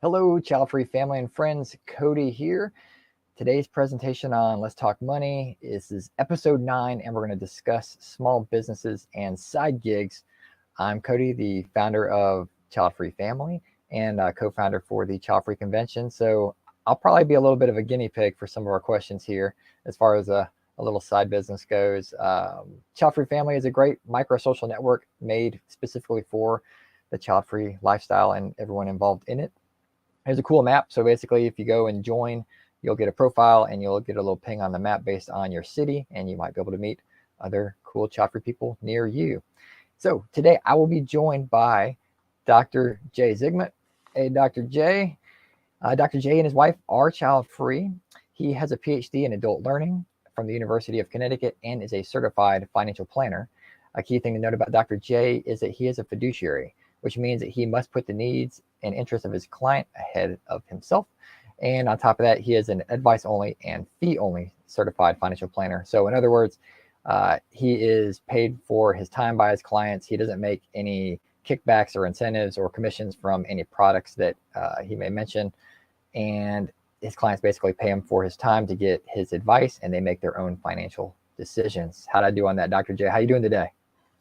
Hello, Childfree family and friends. Cody here. Today's presentation on Let's Talk Money is episode 9, and we're going to discuss small businesses and side gigs. I'm Cody, the founder of Childfree Family and co-founder for the Childfree Convention. So I'll probably be a little bit of a guinea pig for some of our questions here as far as a little side business goes. Childfree Family is a great micro social network made specifically for the child-free lifestyle and everyone involved in it. Here's a cool map. So basically, if you go and join, you'll get a profile and you'll get a little ping on the map based on your city, and you might be able to meet other cool child-free people near you. So today I will be joined by Dr. Jay Zigmund. Hey, Dr. Jay. Dr. Jay and his wife are child-free. He has a PhD in adult learning from the University of Connecticut and is a certified financial planner. A key thing to note about Dr. Jay is that he is a fiduciary, which means that he must put the needs and interests of his client ahead of himself. And on top of that, he is an advice-only and fee-only certified financial planner. So in other words, he is paid for his time by his clients. He doesn't make any kickbacks or incentives or commissions from any products that he may mention. And his clients basically pay him for his time to get his advice, and they make their own financial decisions. How'd I do on that, Dr. J? How you doing today?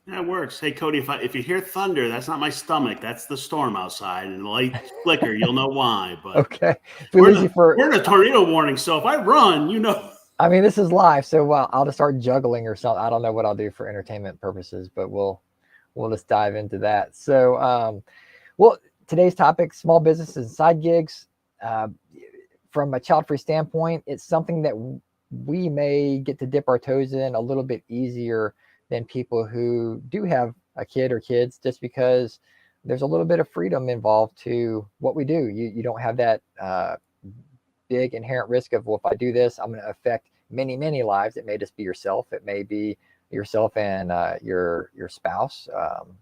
That works. Hey, Cody, if you hear thunder, that's not my stomach. That's the storm outside, and the light flicker. You'll know why. But okay, we're in a tornado warning, so if I run, you know. I mean, this is live, so I'll just start juggling or something. I don't know what I'll do for entertainment purposes, but we'll just dive into that. So, well, today's topic: small businesses and side gigs. From a child-free standpoint, it's something that we may get to dip our toes in a little bit easier than people who do have a kid or kids, just because there's a little bit of freedom involved to what we do. You don't have that big inherent risk of, well, if I do this, I'm going to affect many, many lives. It may just be yourself. It may be yourself and your spouse.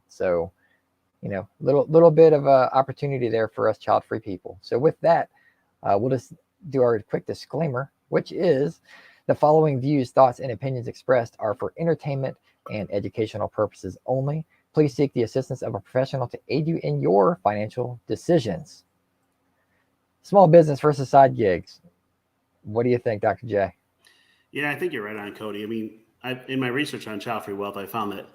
So, you know, little bit of a opportunity there for us child-free people. So with that, we'll just do our quick disclaimer, which is the following views, thoughts, and opinions expressed are for entertainment and educational purposes only. Please seek the assistance of a professional to aid you in your financial decisions. Small business versus side gigs. What do you think, Dr. J? Yeah, I think you're right on, Cody. I mean, in my research on Childfree Wealth, I found that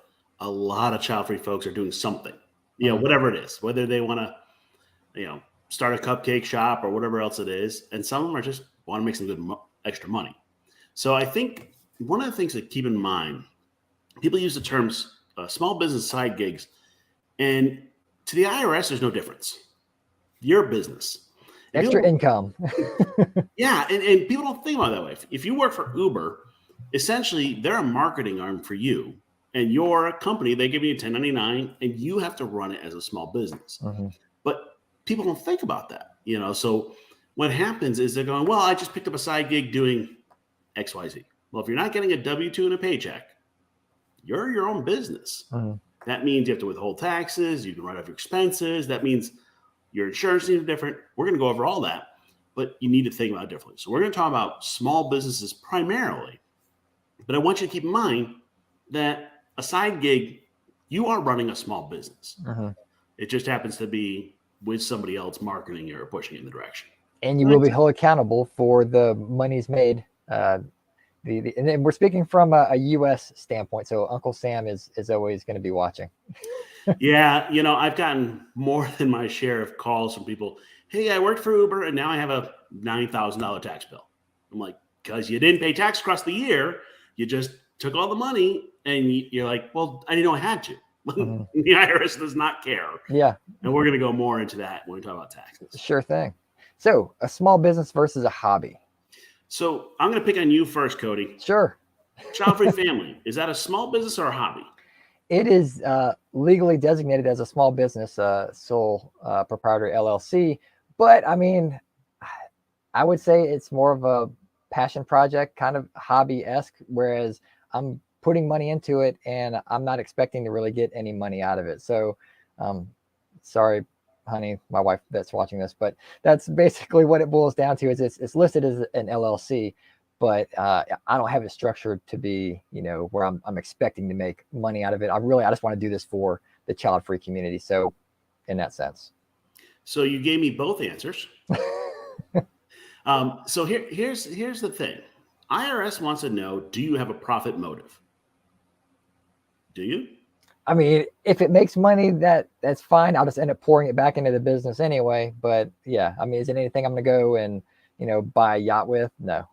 a lot of child-free folks are doing something, whatever it is, whether they want to, start a cupcake shop or whatever else it is. And some of them are just want to make some good extra money. So I think one of the things to keep in mind, people use the terms small business side gigs, and to the IRS, there's no difference. Your business. Extra income. Yeah, and people don't think about it that way. If you work for Uber, essentially they're a marketing arm for you, and you're a company. They give you a 1099, and you have to run it as a small business. Mm-hmm. But people don't think about that, So what happens is they're going, well, I just picked up a side gig doing XYZ. Well, if you're not getting a W-2 and a paycheck, you're your own business. Mm-hmm. That means you have to withhold taxes. You can write off your expenses. That means your insurance needs to be different. We're going to go over all that, but you need to think about it differently. So we're going to talk about small businesses primarily, but I want you to keep in mind that a side gig, you are running a small business. Mm-hmm. It just happens to be with somebody else marketing or pushing in the direction. And you will be held accountable for the monies made. And we're speaking from a U.S. standpoint, so Uncle Sam is always going to be watching. Yeah, I've gotten more than my share of calls from people. Hey, I worked for Uber, and now I have a $9,000 tax bill. I'm like, because you didn't pay tax across the year, you just took all the money, and you're like, well, I didn't know I had to. Mm-hmm. The IRS does not care. Yeah, and we're going to go more into that when we talk about taxes. Sure thing. So, a small business versus a hobby. So I'm going to pick on you first, Cody. Sure. Childfree Family, is that a small business or a hobby? It is legally designated as a small business, sole proprietor LLC. But I mean, I would say it's more of a passion project, kind of hobby-esque, whereas I'm putting money into it and I'm not expecting to really get any money out of it. So sorry, honey, my wife that's watching this, but that's basically what it boils down to. Is it's listed as an LLC, but I don't have it structured to be, where I'm expecting to make money out of it. I just want to do this for the child-free community. So in that sense. So you gave me both answers. So here's the thing. IRS wants to know, do you have a profit motive? Do you? I mean, if it makes money, that's fine. I'll just end up pouring it back into the business anyway. But yeah, I mean, is it anything I'm going to go and, buy a yacht with? No.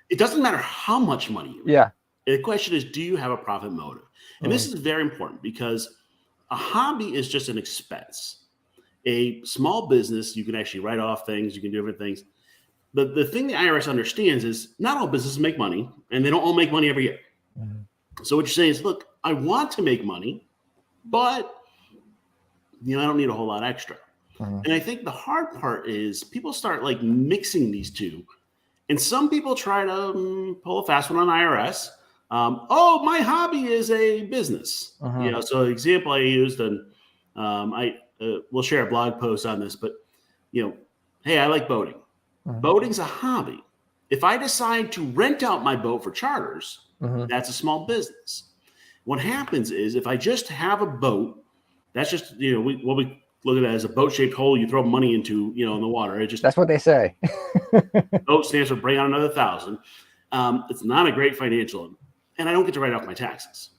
It doesn't matter how much money you make. Yeah. The question is, do you have a profit motive? And this is very important because a hobby is just an expense. A small business, you can actually write off things, you can do different things. But the thing the IRS understands is not all businesses make money, and they don't all make money every year. So what you're saying is, look, I want to make money, but I don't need a whole lot extra. And I think the hard part is people start like mixing these two. And some people try to pull a fast one on IRS. Oh, my hobby is a business. So the example I used, and we'll share a blog post on this, but hey, I like boating. Boating's a hobby. If I decide to rent out my boat for charters, that's a small business. What happens is if I just have a boat, that's just we look at it as a boat-shaped hole you throw money into, in the water. That's what they say. Boat stands for bring out another 1,000. It's not a great financial, and I don't get to write off my taxes.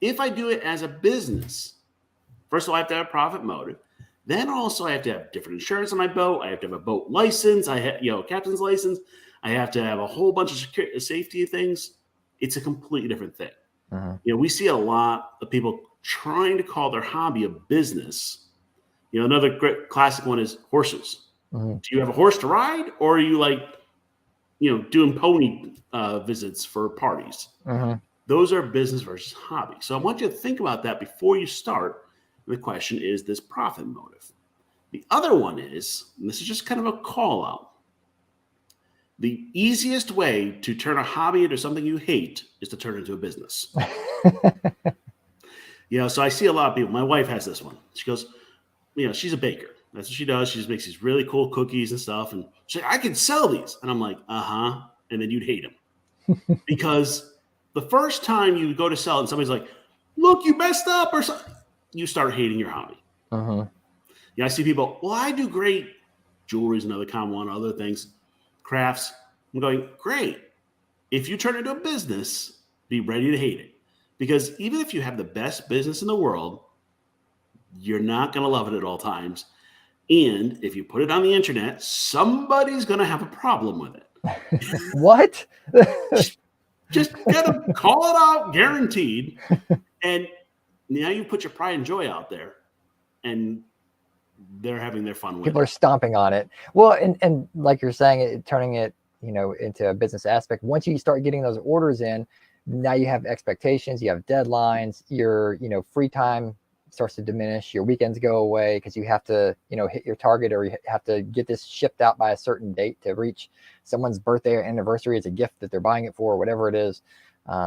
If I do it as a business, first of all, I have to have a profit motive. Then also I have to have different insurance on my boat. I have to have a boat license. I have, captain's license. I have to have a whole bunch of security, safety things. It's a completely different thing. We see a lot of people trying to call their hobby a business. Another great classic one is horses. Do you have a horse to ride, or are you doing pony visits for parties? Those are business versus hobby. So I want you to think about that before you start. The question is this profit motive. The other one is, and this is just kind of a call out, the easiest way to turn a hobby into something you hate is to turn it into a business. So I see a lot of people. My wife has this one. She goes, she's a baker. That's what she does. She just makes these really cool cookies and stuff. And she's like, I can sell these. And I'm like, uh-huh. And then you'd hate them. Because the first time you go to sell it and somebody's like, look, you messed up or something, you start hating your hobby. I see people, well, I do great. Jewelry is another common one, other things, crafts. I'm going, great. If you turn it into a business, be ready to hate it. Because even if you have the best business in the world, you're not going to love it at all times. And if you put it on the internet, somebody's going to have a problem with it. What? Just gotta call it out, guaranteed. And now you put your pride and joy out there, and they're having their fun with it. People are stomping on it. Well, and like you're saying, turning it, into a business aspect. Once you start getting those orders in, now you have expectations, you have deadlines, your, free time starts to diminish, your weekends go away because you have to, hit your target, or you have to get this shipped out by a certain date to reach someone's birthday or anniversary as a gift that they're buying it for, or whatever it is.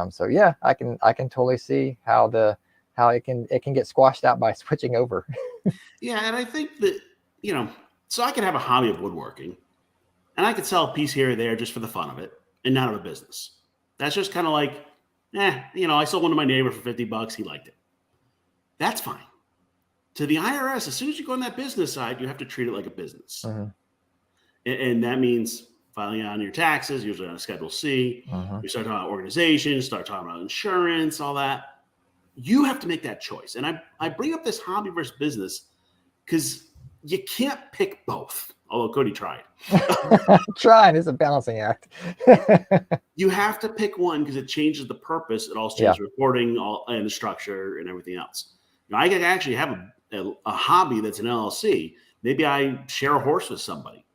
So yeah, I can totally see how it can get squashed out by switching over. Yeah. And I think that, so I could have a hobby of woodworking, and I could sell a piece here or there just for the fun of it and not have a business. That's just kind of like, I sold one to my neighbor for $50. He liked it. That's fine. To the IRS, as soon as you go on that business side, you have to treat it like a business. And that means filing on your taxes, usually on a Schedule C. You start talking about organizations, start talking about insurance, all that. You have to make that choice. And I bring up this hobby versus business because you can't pick both, although Cody tried. Trying is a balancing act. You have to pick one because it changes the purpose. It also changes reporting and the structure and everything else. I can actually have a hobby that's an LLC. Maybe I share a horse with somebody.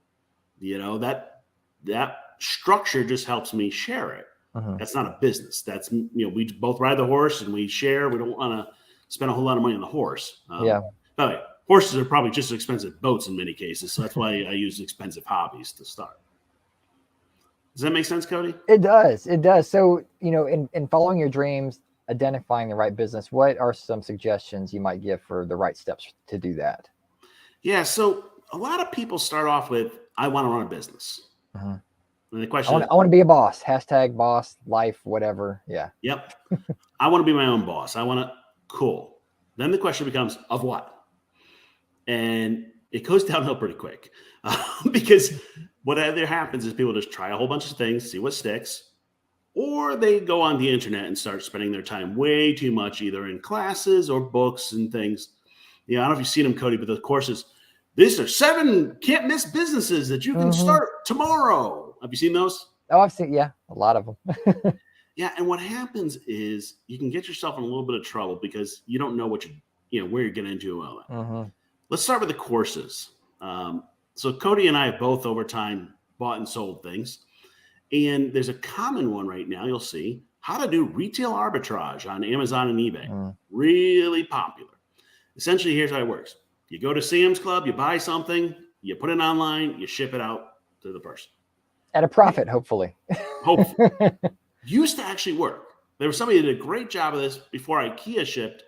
That structure just helps me share it. That's not a business. That's, we both ride the horse and we share. We don't want to spend a whole lot of money on the horse. By the way, horses are probably just as expensive as boats in many cases. So that's why I use expensive hobbies to start. Does that make sense, Cody? It does. So, in following your dreams, identifying the right business, what are some suggestions you might give for the right steps to do that? Yeah. So a lot of people start off with, I want to run a business. And the question I want to be a boss, #boss, life, whatever. Yeah. Yep. I want to be my own boss. Cool. Then the question becomes, of what? And it goes downhill pretty quick because what either happens is people just try a whole bunch of things, see what sticks, or they go on the internet and start spending their time way too much, either in classes or books and things. I don't know if you've seen them, Cody, but the courses, these are 7 can't miss businesses that you can start tomorrow. Have you seen those? Oh, I've seen, a lot of them. Yeah, and what happens is you can get yourself in a little bit of trouble because you don't know where you're getting into and all that. Let's start with the courses. So Cody and I have both over time bought and sold things. And there's a common one right now, you'll see, how to do retail arbitrage on Amazon and eBay. Really popular. Essentially, here's how it works. You go to Sam's Club, you buy something, you put it online, you ship it out to the person. At a profit, hopefully. Hopefully. Used to actually work. There was somebody that did a great job of this before IKEA shipped.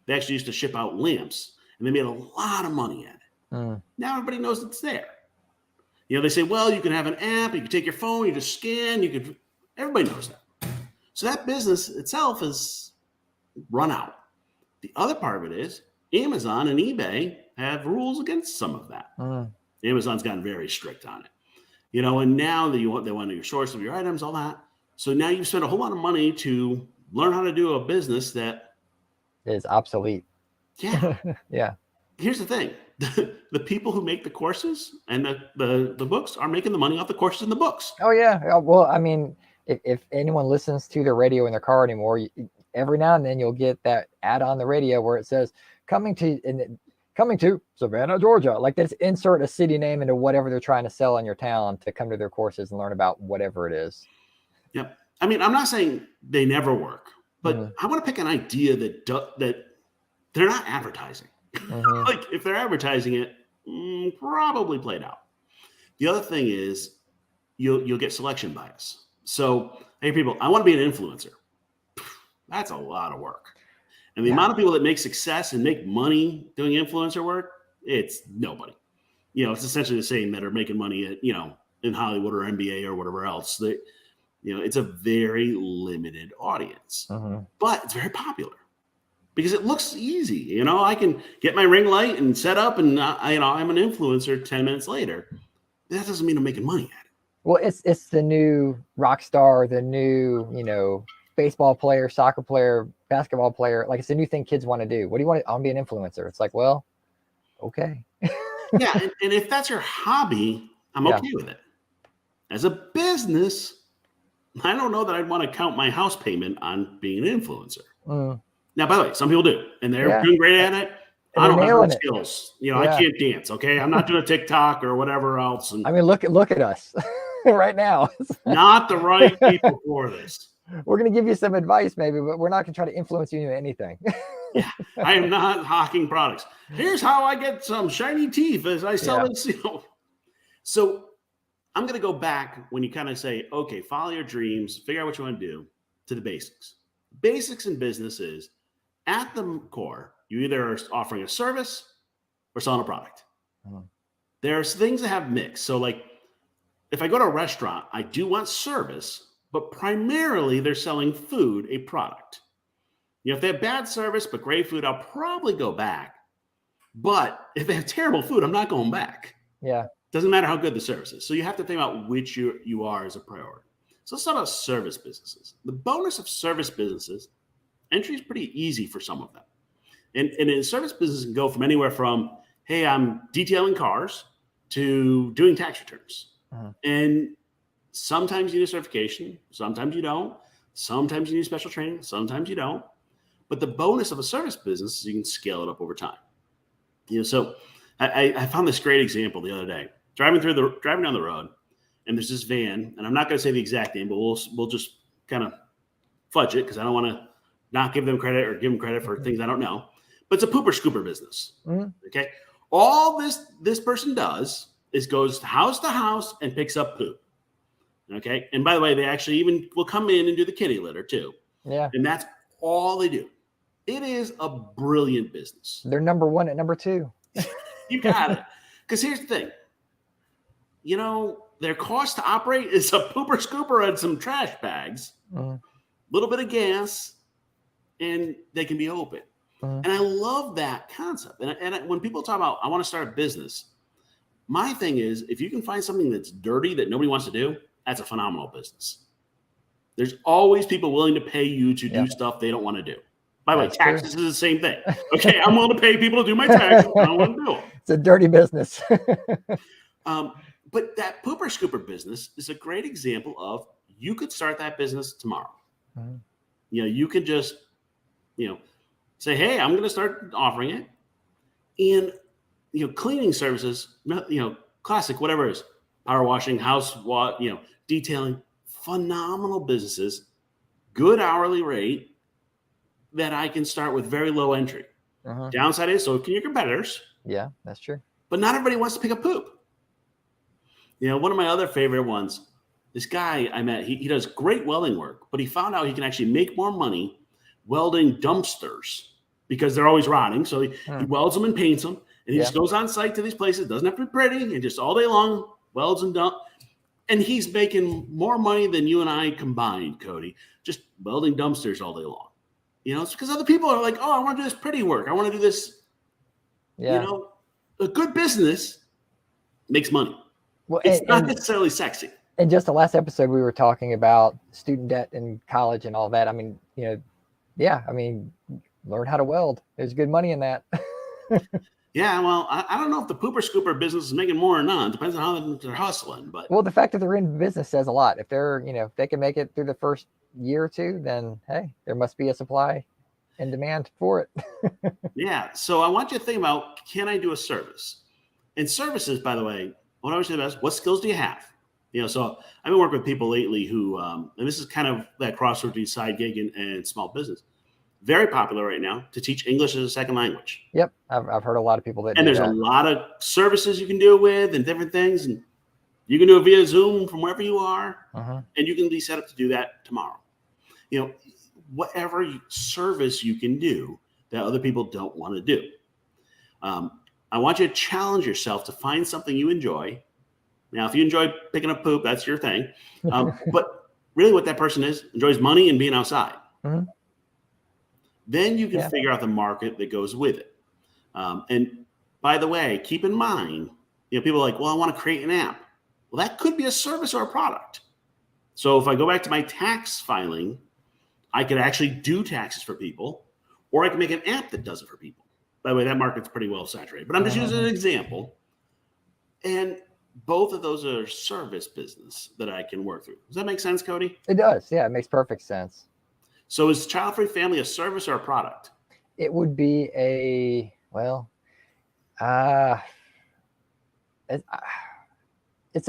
They actually used to ship out lamps, and they made a lot of money at it. Now everybody knows it's there. They say, well, you can have an app, you can take your phone, you just scan, everybody knows that. So that business itself is run out. The other part of it is Amazon and eBay have rules against some of that. Amazon's gotten very strict on it. And now they want to know your source of your items, all that. So now you've spent a whole lot of money to learn how to do a business that is obsolete. Yeah. Yeah. Here's the thing. The people who make the courses and the books are making the money off the courses and the books. Oh, yeah. Well, I mean, if anyone listens to the radio in their car anymore, every now and then you'll get that ad on the radio where it says, coming to Savannah, Georgia. Like, let's insert a city name into whatever they're trying to sell in your town to come to their courses and learn about whatever it is. Yep. I mean, I'm not saying they never work, but I want to pick an idea that they're not advertising. Like, if they're advertising it, probably played out. The other thing is you'll get selection bias. So, hey, people, I want to be an influencer. That's a lot of work. And the amount of people that make success and make money doing influencer work, it's nobody. It's essentially the same that are making money at, in Hollywood or NBA or whatever else. It's a very limited audience, but it's very popular because it looks easy. I can get my ring light and set up and, I'm an influencer 10 minutes later. That doesn't mean I'm making money at it. Well, it's the new rock star, the new, baseball player, soccer player, basketball player. Like, it's a new thing kids want to do. What do you want? I want to be an influencer. It's like, well, okay. Yeah. And if that's your hobby, I'm okay with it. As a business, I don't know that I'd want to count my house payment on being an influencer. Now, by the way, some people do, and they're doing great at it. I don't have those skills. I can't dance. Okay. I'm not doing a TikTok or whatever else. And I mean, look at us right now. Not the right people for this. We're going to give you some advice maybe, but we're not going to try to influence you into anything. Yeah, I am not hawking products. Here's how I get some shiny teeth as I sell this. So I'm going to go back when you kind of say, okay, follow your dreams, figure out what you want to do, to the basics. Basics in business is, at the core, you either are offering a service or selling a product. There's things that have mix. So, like, if I go to a restaurant, I do want service, but primarily they're selling food, a product. If they have bad service but great food, I'll probably go back. But if they have terrible food, I'm not going back. Yeah. Doesn't matter how good the service is. So you have to think about which you are as a priority. So let's talk about service businesses. The bonus of service businesses, entry is pretty easy for some of them. And in service business can go from anywhere from, hey, I'm detailing cars, to doing tax returns. And sometimes you need a certification, sometimes you don't. Sometimes you need special training, sometimes you don't. But the bonus of a service business is you can scale it up over time. So I found this great example the other day. Driving down the road, and there's this van, and I'm not going to say the exact name, but we'll just kind of fudge it because I don't want to not give them credit or give them credit for things I don't know. But it's a pooper scooper business. Okay, all this person does is goes to house and picks up poop. Okay, and by the way, they actually even will come in and do the kitty litter too. Yeah, and that's all they do. It is a brilliant business. They're number one at number two. You got it. Because here's the thing. Their cost to operate is a pooper scooper and some trash bags, a little bit of gas, and they can be open. Mhm. And I love that concept. And when people talk about, I want to start a business, my thing is, if you can find something that's dirty that nobody wants to do, that's a phenomenal business. There's always people willing to pay you to do Yep. stuff they don't want to do. By the way, That's true. taxes is the same thing. Okay, I'm willing to pay people to do my taxes. I don't want to do them. It's a dirty business. But that pooper scooper business is a great example of, you could start that business tomorrow. Mhm. You could just, say, hey, I'm going to start offering it. And, cleaning services, classic, whatever it is, power washing, detailing, phenomenal businesses, good hourly rate that I can start with very low entry. Mhm. Downside is, so can your competitors, Yeah, that's true. but not everybody wants to pick up poop. One of my other favorite ones, this guy I met, he does great welding work, but he found out he can actually make more money welding dumpsters because they're always rotting. So he welds them and paints them, and he just goes on site to these places, doesn't have to be pretty, and just all day long welds and dump. And he's making more money than you and I combined, Cody, just welding dumpsters all day long. It's because other people are like, oh, I want to do this pretty work. I want to do this. Yeah. A good business makes money. Well, It's not necessarily sexy. In just the last episode, we were talking about student debt in college and all that. I mean, learn how to weld. There's good money in that. Yeah, well, I don't know if the pooper scooper business is making more or not. It depends on how they're hustling. But well, the fact that they're in business says a lot. If they're, if they can make it through the first year or two, then hey, there must be a supply and demand for it. Yeah, so I want you to think about, can I do a service? And services, by the way, what I always say best, what skills do you have? So I've been working with people lately who, and this is kind of that crossroad between side gig and small business. Very popular right now to teach English as a second language. Yep, I've heard a lot of people that. And there's a lot of services you can do it with and different things, and you can do it via Zoom from wherever you are, and you can be set up to do that tomorrow. Whatever service you can do that other people don't want to do. I want you to challenge yourself to find something you enjoy. Now, if you enjoy picking up poop, that's your thing. But really what that person enjoys money and being outside. Mm-hmm. Then you can figure out the market that goes with it. And by the way, keep in mind, people are like, well, I want to create an app. Well, that could be a service or a product. So if I go back to my tax filing, I could actually do taxes for people, or I can make an app that does it for people. By the way, that market's pretty well saturated, but I'm just using an example. And both of those are service business that I can work through. Does that make sense, Cody? It does. Yeah, it makes perfect sense. So is Childfree Family a service or a product? It would be it's a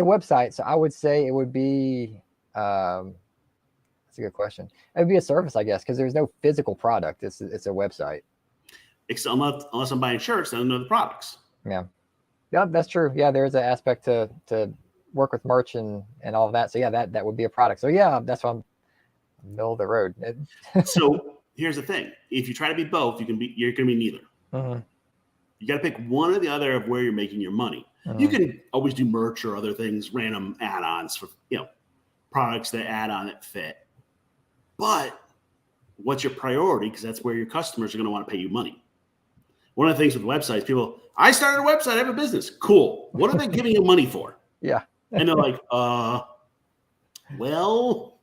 website. So I would say it would be, that's a good question. It would be a service, I guess, because there's no physical product. It's a website. Unless I'm buying shirts, I don't know the products. Yeah. Yeah, that's true. Yeah, there is an aspect to work with merch and all of that. So yeah, that would be a product. So yeah, that's why I'm middle of the road. So here's the thing: if you try to be both, you're going to be neither. Mm-hmm. You got to pick one or the other of where you're making your money. Mm-hmm. You can always do merch or other things, random add-ons for products that add on that fit. But what's your priority? Because that's where your customers are going to want to pay you money. One of the things with websites, I started a website, I have a business. Cool. What are they giving you money for? Yeah. And they're like, well,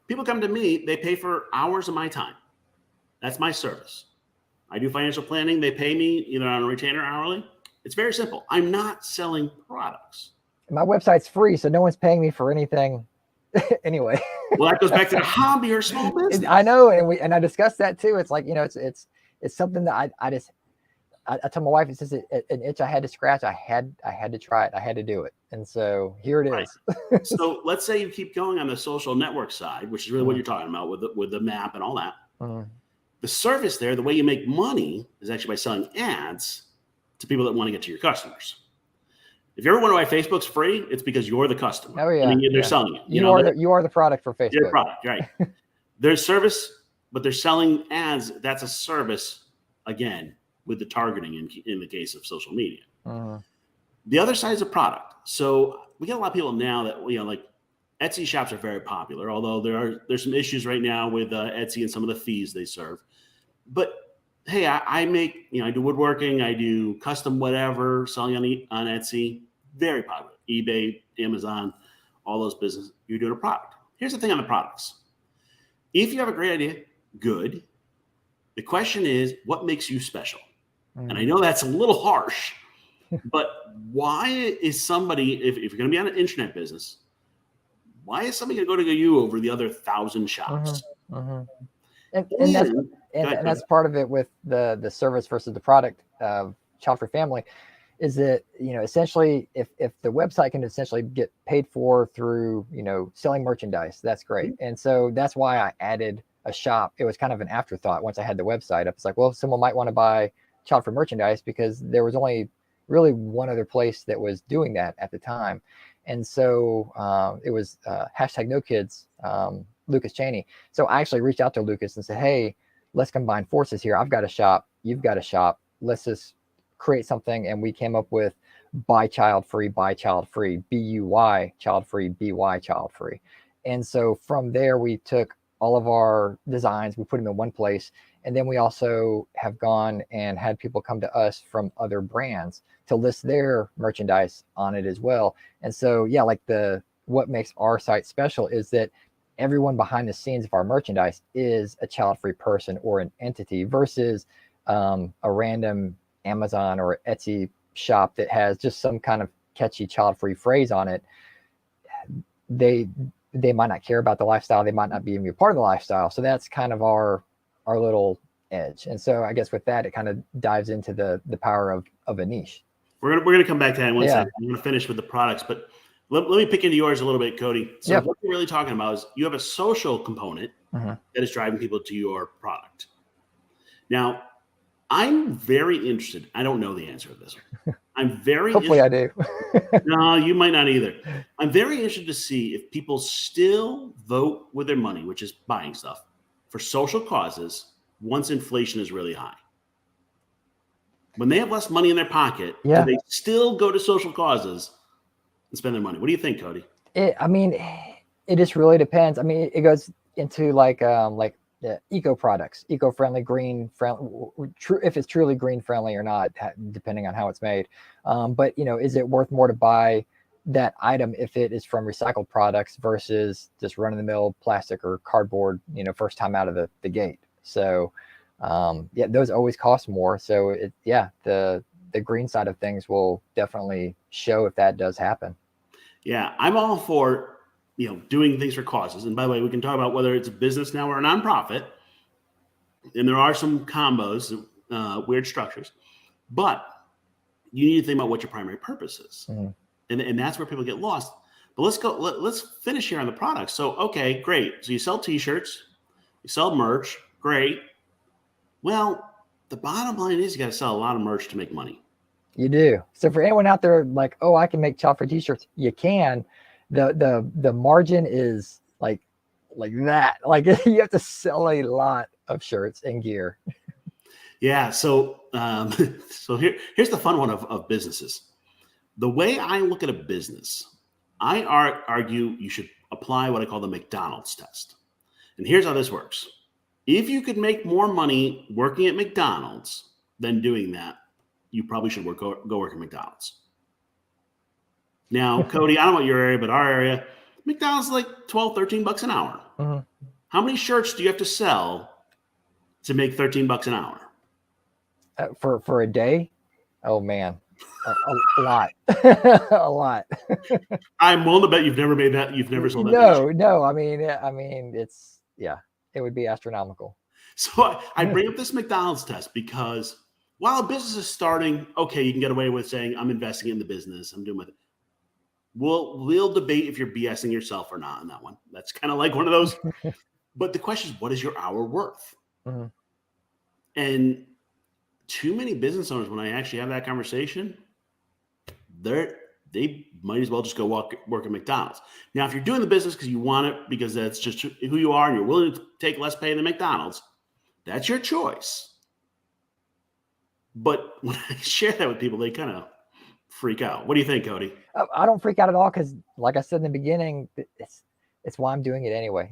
people come to me, they pay for hours of my time. That's my service. I do financial planning. They pay me either on a retainer or hourly. It's very simple. I'm not selling products. My website's free, so no one's paying me for anything anyway. Well, that goes back to the hobby or small business. I know. And I discussed that too. It's like, it's something that I told my wife, it's just an itch I had to scratch. I had to try it. I had to do it. And so here it is. Right. So let's say you keep going on the social network side, which is really what you're talking about with the map and all that. Mm-hmm. The service there, the way you make money is actually by selling ads to people that want to get to your customers. If you ever wonder why Facebook's free, it's because you're the customer. Oh yeah, they're selling it. You are the product for Facebook. You're the product, right? There's service, but they're selling ads. That's a service again with the targeting in the case of social media. Uh-huh. The other side is a product. So we get a lot of people now that like Etsy shops are very popular. Although there's some issues right now with Etsy and some of the fees they serve. But hey, I make, I do woodworking, I do custom whatever, selling on Etsy, very popular, eBay, Amazon, all those businesses. You're doing a product. Here's the thing on the products. If you have a great idea, good. The question is, what makes you special? And I know that's a little harsh, but why is somebody, if you're going to be on an internet business, why is somebody going to go to you over the other 1,000 shops? And that's part of it with the service versus the product of Childfree Family, is that, essentially if the website can essentially get paid for through, selling merchandise, that's great. And so that's why I added a shop. It was kind of an afterthought once I had the website up. It's like, well, someone might want to buy Childfree merchandise, because there was only really one other place that was doing that at the time. And so it was #NoKids, Lucas Cheney. So I actually reached out to Lucas and said, hey, let's combine forces here. I've got a shop, you've got a shop. Let's just create something. And we came up with Buy Childfree, Buy Childfree, BUY Childfree, BY Childfree. And so from there, we took all of our designs, we put them in one place. And then we also have gone and had people come to us from other brands to list their merchandise on it as well. And so, yeah, like what makes our site special is that everyone behind the scenes of our merchandise is a Childfree person or an entity, versus a random Amazon or Etsy shop that has just some kind of catchy Childfree phrase on it. They might not care about the lifestyle. They might not be even a part of the lifestyle. So that's kind of our little edge. And so I guess with that, it kind of dives into the power of a niche. We're gonna come back to that in one second. I'm gonna finish with the products, but let me pick into yours a little bit, Cody. So what you're really talking about is you have a social component that is driving people to your product. Now, I'm very interested. I don't know the answer to this. I'm very Hopefully I do. No, you might not either. I'm very interested to see if people still vote with their money, which is buying stuff, for social causes once inflation is really high. When they have less money in their pocket, do they still go to social causes and spend their money? What do you think, Cody? It just really depends. I mean, it goes into like eco products, eco-friendly, green friendly, if it's truly green friendly or not, depending on how it's made. But is it worth more to buy that item if it is from recycled products versus just run-of-the-mill plastic or cardboard, first time out of the gate? So those always cost more. So the green side of things will definitely show if that does happen. Yeah, I'm all for doing things for causes. And by the way, we can talk about whether it's a business now or a nonprofit. And there are some combos, weird structures, but you need to think about what your primary purpose is. And that's where people get lost. But let's finish here on the products. So, okay, great. So you sell t-shirts, you sell merch, great. Well, the bottom line is you got to sell a lot of merch to make money. You do. So for anyone out there like, oh, I can make Childfree t-shirts, you can. The margin is like that. Like you have to sell a lot of shirts and gear. Yeah. So here's the fun one of businesses. The way I look at a business, I argue you should apply what I call the McDonald's test. And here's how this works. If you could make more money working at McDonald's than doing that, you probably should go work at McDonald's. Now, Cody, I don't know what your area, but our area, McDonald's is like $12-13 an hour. How many shirts do you have to sell to make $13 an hour? For a day? Oh man, a lot, a lot. I'm willing to bet you've never made that. You've never sold that. No. I mean, it would be astronomical. So I bring up this McDonald's test because while a business is starting, okay, you can get away with saying I'm investing in the business. I'm doing with it. We'll debate if you're BSing yourself or not on that one. That's kind of like one of those. But the question is, what is your hour worth? And too many business owners, when I actually have that conversation, they might as well just go work at McDonald's. Now, if you're doing the business because you want it, because that's just who you are and you're willing to take less pay than McDonald's, that's your choice. But when I share that with people, they kind of freak out. What do you think, Cody? I don't freak out at all because, like I said in the beginning, it's why I'm doing it anyway.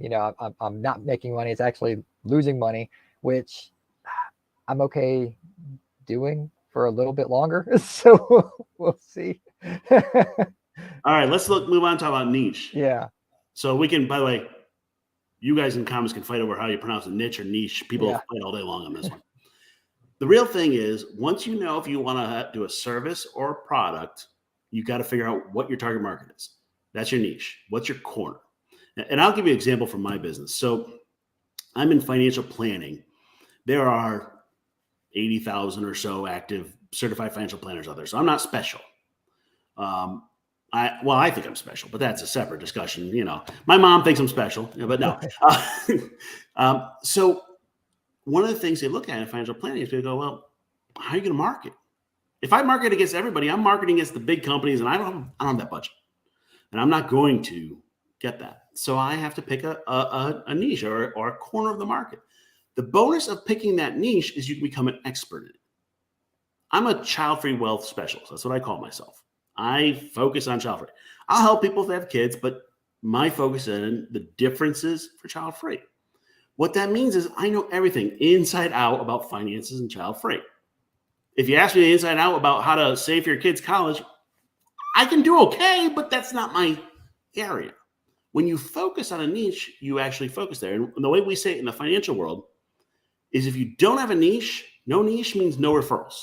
I'm not making money. It's actually losing money, which I'm okay doing for a little bit longer. So we'll see. All right, let's move on to talk about niche. Yeah. So we can, by the way, you guys in comments can fight over how you pronounce a niche or niche. People fight all day long on this one. The real thing is, once you know if you want to do a service or a product, you got to figure out what your target market is. That's your niche. What's your corner? And I'll give you an example from my business. So I'm in financial planning. There are 80,000 or so active certified financial planners out there. So I'm not special. I think I'm special, but that's a separate discussion. You know, my mom thinks I'm special, but no. So one of the things they look at in financial planning is they go, well, how are you going to market? If I market against everybody, I'm marketing against the big companies, and I don't have that budget, and I'm not going to get that. So I have to pick a niche or a corner of the market. The bonus of picking that niche is you can become an expert in it. I'm a Childfree Wealth specialist. That's what I call myself. I focus on child free. I'll help people if they have kids, but my focus is in the differences for child free. What that means is I know everything inside out about finances and child free. If you ask me inside out about how to save for your kids' college, I can do okay, but that's not my area. When you focus on a niche, you actually focus there. And the way we say it in the financial world is if you don't have a niche, no niche means no referrals.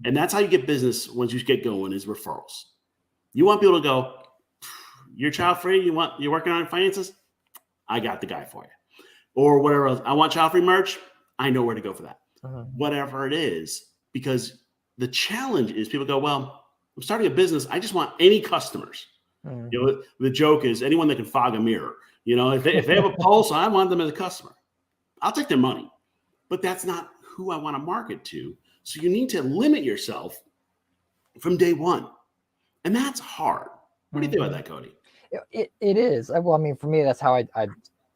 And that's how you get business once you get going is referrals. You want people to go, you're child free, you're working on finances? I got the guy for you. Or whatever else. I want child free merch. I know where to go for that. Whatever it is, because the challenge is people go, well, I'm starting a business. I just want any customers. You know, the joke is anyone that can fog a mirror. You know, if they have a pulse, I want them as a customer. I'll take their money, but that's not who I want to market to. So you need to limit yourself from day one. And that's hard. What do you think about that, Cody? It is. Well, I mean, for me, that's how I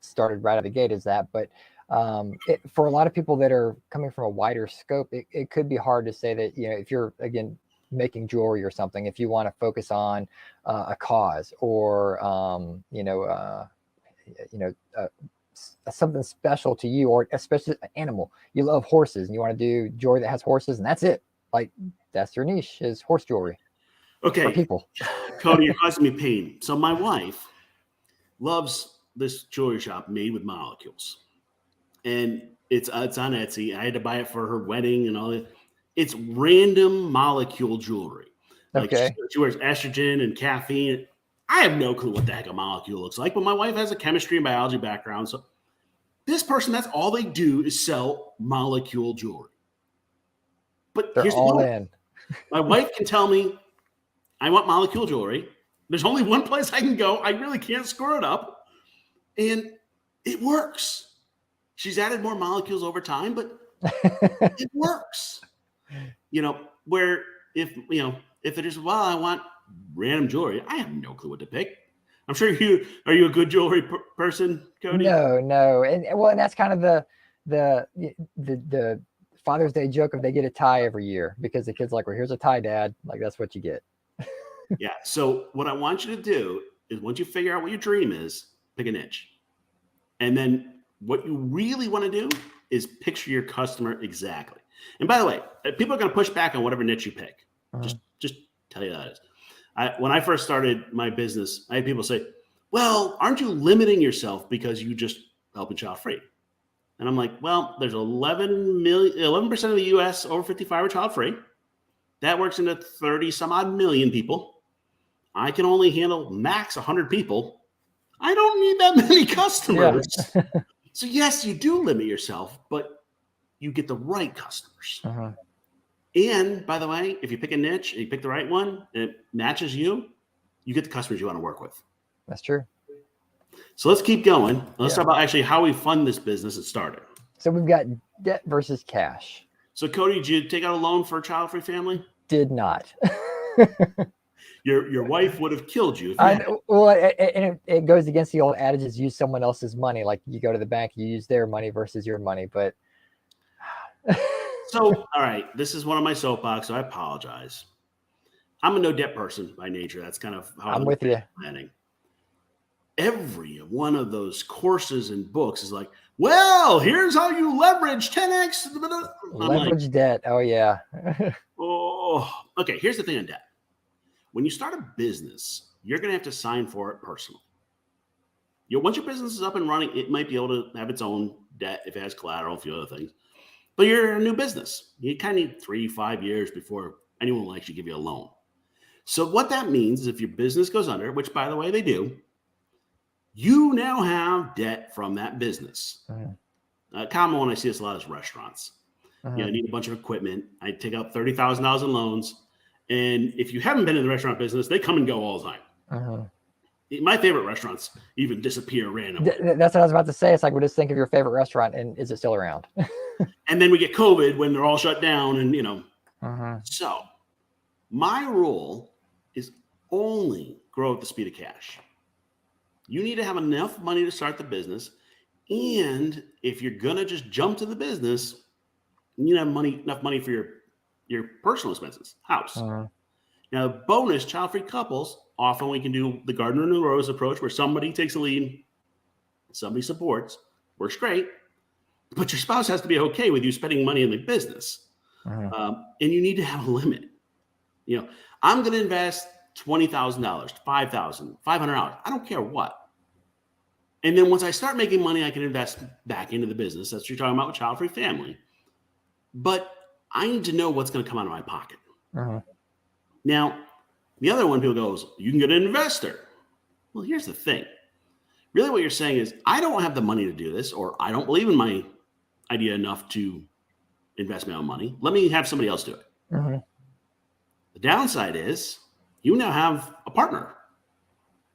started right out of the gate is that. But for a lot of people that are coming from a wider scope, it could be hard to say that, you know, if you're, again, making jewelry or something, if you want to focus on a cause or, something special to you, or especially an animal. You love horses and you want to do jewelry that has horses, and that's it. Like, that's your niche is horse jewelry. Okay. For people. Cody, you're causing me pain. So my wife loves this jewelry shop made with molecules. And it's on Etsy. I had to buy it for her wedding and all that. It's random molecule jewelry. Like she wears estrogen and caffeine. I have no clue what the heck a molecule looks like, but my wife has a chemistry and biology background. So this person, that's all they do is sell molecule jewelry. But they're here's all the in. My wife can tell me, I want molecule jewelry. There's only one place I can go. I really can't screw it up. And it works. She's added more molecules over time, but it works. You know, where if it is, well, I want random jewelry, I have no clue what to pick. I'm sure are you a good jewelry person, Cody? No. And that's kind of the Father's Day joke if they get a tie every year, because the kid's like, well, here's a tie, Dad. Like, that's what you get. Yeah. So what I want you to do is once you figure out what your dream is, pick a niche. And then what you really want to do is picture your customer exactly. And by the way, people are going to push back on whatever niche you pick. Just tell you that is. When I first started my business, I had people say, well, aren't you limiting yourself because you just helping child free? And I'm like, well, there's 11% of the US over 55 are child free. That works into 30 some odd million people. I can only handle max 100 people. I don't need that many customers. Yeah. So yes, you do limit yourself, but you get the right customers. And by the way, if you pick a niche and you pick the right one and it matches you, you get the customers you want to work with. That's true. So let's keep going. Let's talk about actually how we fund this business and start it. So we've got debt versus cash. So Cody, did you take out a loan for Childfree Family? Did not. Your wife would have killed you. It goes against the old adages, use someone else's money. Like, you go to the bank, you use their money versus your money. But so, all right, this is one of my soapbox, so I apologize. I'm a no debt person by nature. That's kind of how I'm with you. Planning. Every one of those courses and books is like, Well, here's how you leverage 10x. Leverage debt. Oh, yeah. Oh, okay. Here's the thing on debt. When you start a business, you're going to have to sign for it personally. Once your business is up and running, it might be able to have its own debt if it has collateral, a few other things. But you're a new business. You kind of need 3-5 years before anyone will actually give you a loan. So what that means is if your business goes under, which by the way they do, you now have debt from that business. A common one I see this a lot is restaurants. You need a bunch of equipment. I take out $30,000 in loans. And if you haven't been in the restaurant business, they come and go all the time. My favorite restaurants even disappear randomly. That's what I was about to say. It's like, we just think of your favorite restaurant and is it still around? And then we get COVID when they're all shut down and, So my rule is only grow at the speed of cash. You need to have enough money to start the business. And if you're going to just jump to the business, you need to have enough money for your personal expenses, house. Now, bonus, child-free couples, often we can do the gardener and the rose approach where somebody takes a lead, somebody supports, works great, but your spouse has to be okay with you spending money in the business. And you need to have a limit. I'm going to invest $20,000, $5,000, $500. I don't care what. And then once I start making money, I can invest back into the business. That's what you're talking about with Childfree Family. But I need to know what's going to come out of my pocket. Now, the other one, people goes, you can get an investor. Well, here's the thing. Really what you're saying is, I don't have the money to do this, or I don't believe in my idea enough to invest my own money. Let me have somebody else do it. The downside is you now have a partner.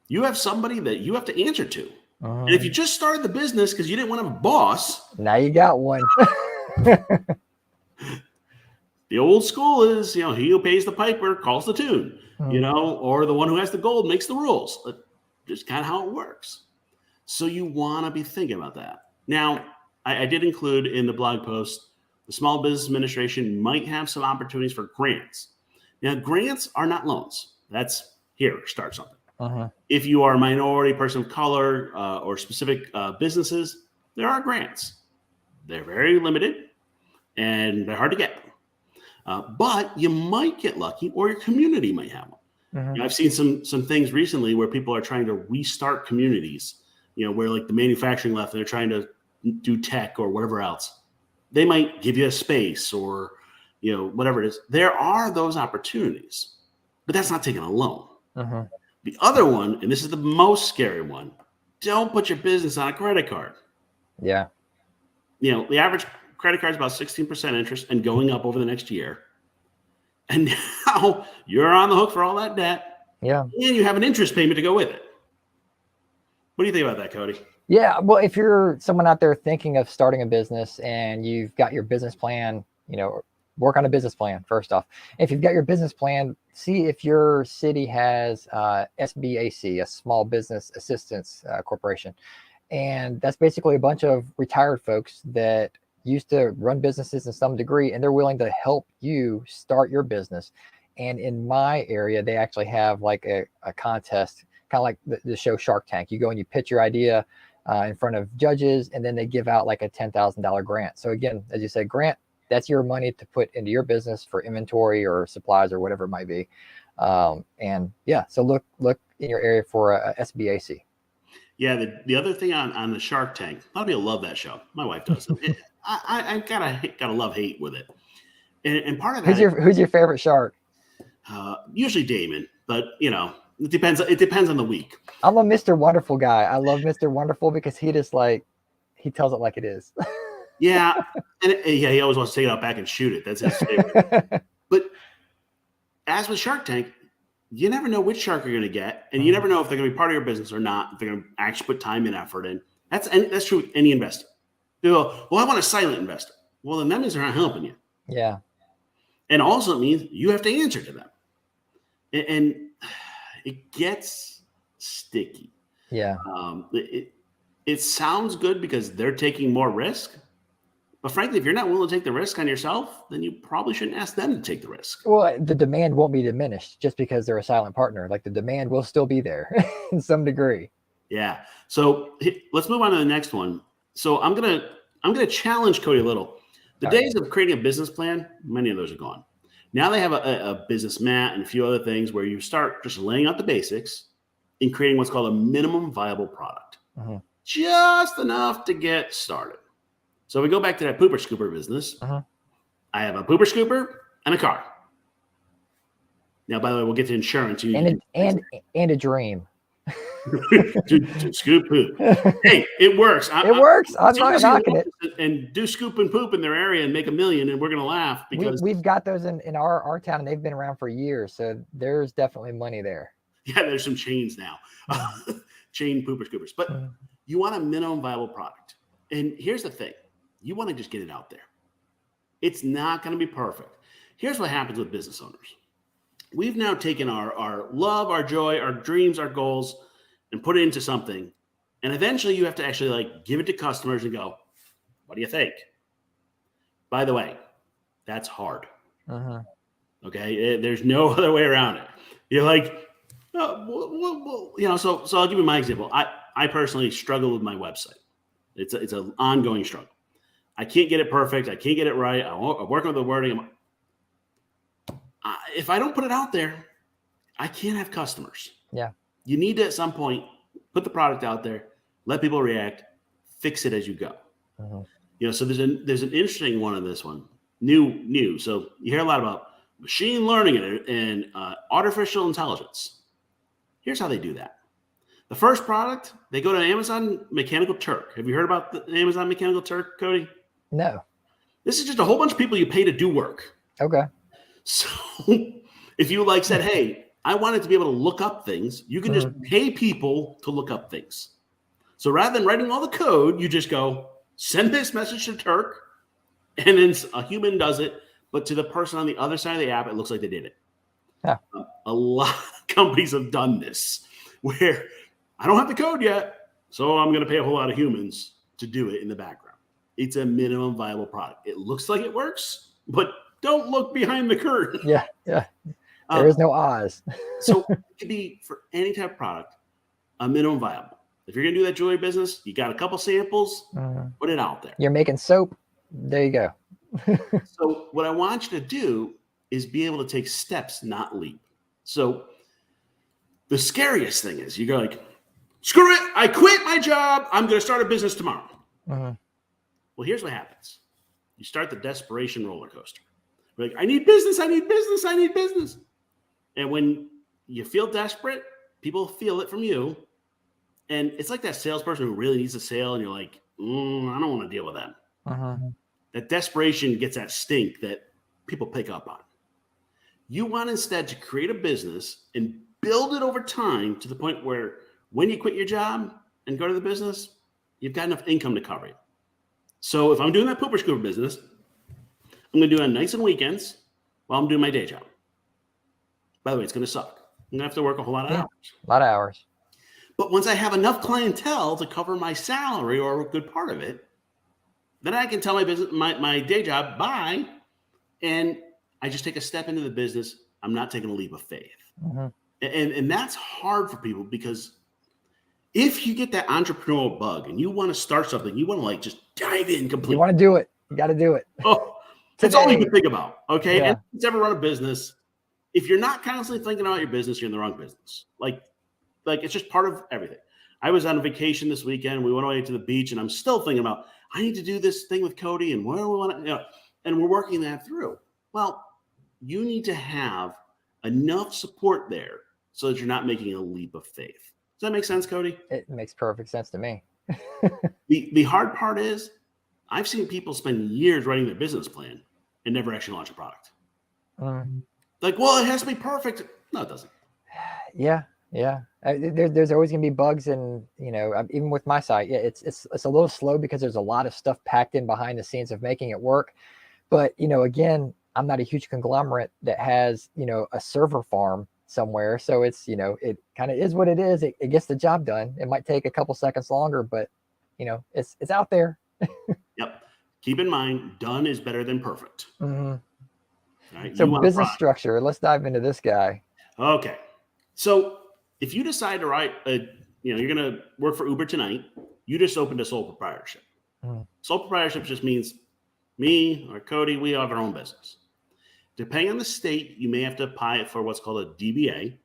You have somebody that you have to answer to. And if you just started the business because you didn't want to have a boss. Now you got one. The old school is, he who pays the piper calls the tune, or the one who has the gold makes the rules. That's just kind of how it works. So you want to be thinking about that. Now, I did include in the blog post, the Small Business Administration might have some opportunities for grants. Now, grants are not loans. That's here, start something. If you are a minority, person of color, or specific businesses, there are grants. They're very limited and they're hard to get. But you might get lucky, or your community might have one. I've seen some things recently where people are trying to restart communities, where like the manufacturing left and they're trying to do tech or whatever else. They might give you a space or, whatever it is. There are those opportunities, but that's not taking a loan. The other one, and this is the most scary one, don't put your business on a credit card. Yeah. The average credit card is about 16% interest and going up over the next year. And now you're on the hook for all that debt. Yeah. And you have an interest payment to go with it. What do you think about that, Cody? Yeah. Well, if you're someone out there thinking of starting a business and you've got your business plan, work on a business plan first off. If you've got your business plan, see if your city has SBAC, a Small Business Assistance Corporation. And that's basically a bunch of retired folks that used to run businesses in some degree, and they're willing to help you start your business. And in my area, they actually have like a contest, kind of like the show Shark Tank. You go and you pitch your idea in front of judges, and then they give out like a $10,000 grant. So again, as you said, grant, that's your money to put into your business for inventory or supplies or whatever it might be. And yeah, so look in your area for a SBAC. Yeah, the other thing on the Shark Tank, a lot of people love that show. My wife does. I gotta love hate with it, and part of that. Who's your favorite shark? Usually Damon, but it depends. It depends on the week. I'm a Mr. Wonderful guy. I love Mr. Wonderful because he tells it like it is. Yeah, and he always wants to take it out back and shoot it. That's his favorite. But as with Shark Tank, you never know which shark you're going to get, and you never know if they're going to be part of your business or not. If they're going to actually put time and effort in. That's true with any investor. People go, well, I want a silent investor. Well, then that means they're not helping you. Yeah, and also it means you have to answer to them, and it gets sticky. Yeah, it sounds good because they're taking more risk. But frankly, if you're not willing to take the risk on yourself, then you probably shouldn't ask them to take the risk. Well, the demand won't be diminished just because they're a silent partner. Like the demand will still be there in some degree. Yeah. So let's move on to the next one. So I'm gonna challenge Cody a little. The days of creating a business plan, many of those are gone. Now they have a business mat and a few other things where you start just laying out the basics and creating what's called a minimum viable product. Just enough to get started. So we go back to that pooper scooper business. I have a pooper scooper and a car. Now, by the way, we'll get to insurance. And a dream. to scoop poop. Hey, it works. It works. I'm not knocking it. And do scoop and poop in their area and make $1 million, and we're going to laugh because we've got those in our town, and they've been around for years. So there's definitely money there. Yeah, there's some chains now, chain pooper scoopers. But you want a minimum viable product, and here's the thing: you want to just get it out there. It's not going to be perfect. Here's what happens with business owners. We've now taken our love, our joy, our dreams, our goals, and put it into something. And eventually you have to actually like give it to customers and go, what do you think? By the way, that's hard. Okay. There's no other way around it. You're like, oh, so I'll give you my example. I personally struggle with my website. It's an ongoing struggle. I can't get it perfect. I can't get it right. I'm working with the wording. If I don't put it out there, I can't have customers. Yeah. You need to, at some point, put the product out there, let people react, fix it as you go. So there's an interesting one in this one, new. So you hear a lot about machine learning and artificial intelligence. Here's how they do that. The first product, they go to Amazon Mechanical Turk. Have you heard about the Amazon Mechanical Turk, Cody? No. This is just a whole bunch of people you pay to do work. Okay. So if you said, hey, I wanted to be able to look up things, you can just pay people to look up things. So rather than writing all the code, you just go send this message to Turk, and then a human does it. But to the person on the other side of the app, it looks like they did it. Yeah. A lot of companies have done this where I don't have the code yet, so I'm going to pay a whole lot of humans to do it in the background. It's a minimum viable product. It looks like it works, but don't look behind the curtain. Yeah. There is no Oz. So it could be for any type of product, a minimum viable. If you're going to do that jewelry business, you got a couple samples, put it out there. You're making soap. There you go. So what I want you to do is be able to take steps, not leap. So the scariest thing is you go like, screw it. I quit my job. I'm going to start a business tomorrow. Well, here's what happens. You start the desperation roller coaster. You're like, I need business. And when you feel desperate, people feel it from you. And it's like that salesperson who really needs a sale. And you're like, I don't want to deal with them. That desperation gets that stink that people pick up on. You want instead to create a business and build it over time to the point where when you quit your job and go to the business, you've got enough income to cover it. So if I'm doing that pooper scooper business, I'm going to do it on nights and weekends while I'm doing my day job. By the way, it's going to suck. I'm going to have to work a whole lot of hours. A lot of hours. But once I have enough clientele to cover my salary or a good part of it, then I can tell my business, my day job, bye, and I just take a step into the business. I'm not taking a leap of faith. And that's hard for people because if you get that entrepreneurial bug and you want to start something, you want to just dive in completely. You want to do it. You got to do it. That's all you can think about. Okay. Yeah. And if you've ever run a business, if you're not constantly thinking about your business, you're in the wrong business. Like it's just part of everything. I was on a vacation this weekend. We went away to the beach and I'm still thinking about, I need to do this thing with Cody and where do we want to, and we're working that through. Well, you need to have enough support there so that you're not making a leap of faith. Does that make sense, Cody? It makes perfect sense to me. The hard part is I've seen people spend years writing their business plan and never actually launch a product. Well, it has to be perfect. No, it doesn't. Yeah. There's always going to be bugs, and even with my site, it's a little slow because there's a lot of stuff packed in behind the scenes of making it work. But again, I'm not a huge conglomerate that has a server farm somewhere, so it's it kind of is what it is. It gets the job done. It might take a couple seconds longer, but it's out there. Yep. Keep in mind, done is better than perfect. All right? So business structure. Let's dive into this guy. Okay. So if you decide to write you're going to work for Uber tonight, you just opened a sole proprietorship. Sole proprietorship just means me or Cody, we have our own business. Depending on the state, you may have to apply for what's called a DBA,